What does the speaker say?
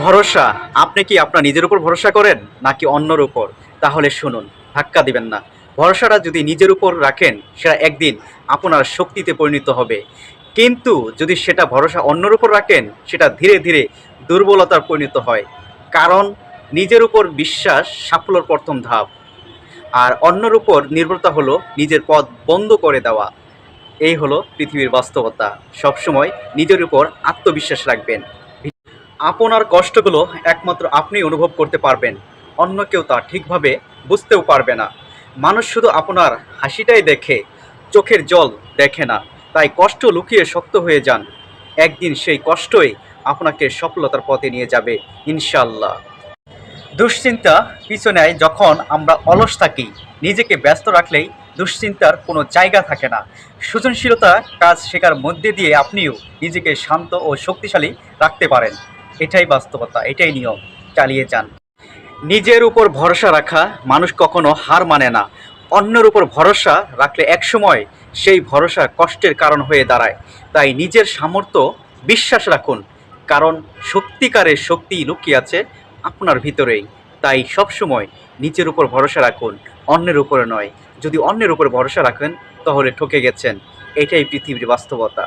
ভরসা, আপনি কি আপনার নিজের উপর ভরসা করেন নাকি অন্যর উপর? তাহলে শুনুন, ধাক্কা দিবেন না। ভরসাটা যদি নিজের উপর রাখেন সেটা একদিন আপনার শক্তিতে পরিণত হবে। কিন্তু যদি সেটা ভরসা অন্যর উপর রাখেন সেটা ধীরে ধীরে দুর্বলতার পরিণত হয়। কারণ নিজের উপর বিশ্বাস সাফল্যর প্রথম ধাপ, আর অন্যর উপর নির্ভরতা হলো নিজের পথ বন্ধ করে দেওয়া। এই হলো পৃথিবীর বাস্তবতা। সবসময় নিজের উপর আত্মবিশ্বাস রাখবেন। আপনার কষ্টগুলো একমাত্র আপনিই অনুভব করতে পারবেন, অন্য কেউ তা ঠিকভাবে বুঝতেও পারবে না। মানুষ শুধু আপনার হাসিটাই দেখে, চোখের জল দেখে না। তাই কষ্ট লুকিয়ে শক্ত হয়ে যান, একদিন সেই কষ্টই আপনাকে সফলতার পথে নিয়ে যাবে ইনশাল্লাহ। দুশ্চিন্তা পিছু নেয় যখন আমরা অলস থাকি। নিজেকে ব্যস্ত রাখলেই দুশ্চিন্তার কোনো জায়গা থাকে না। সৃজনশীলতা কাজ শেখার মধ্যে দিয়ে আপনিও নিজেকে শান্ত ও শক্তিশালী রাখতে পারেন। এটাই বাস্তবতা, এটাই নিয়ম। চালিয়ে যান। নিজের উপর ভরসা রাখা মানুষ কখনো হার মানে না। অন্যের উপর ভরসা রাখলে একসময় সেই ভরসা কষ্টের কারণ হয়ে দাঁড়ায়। তাই নিজের সামর্থ্য বিশ্বাস রাখুন, কারণ সত্যিকারের শক্তি লুকিয়ে আছে আপনার ভিতরেই। তাই সবসময় নিজের উপর ভরসা রাখুন, অন্যের উপরে নয়। যদি অন্যের উপর ভরসা রাখেন তাহলে ঠকে গেছেন। এটাই পৃথিবীর বাস্তবতা।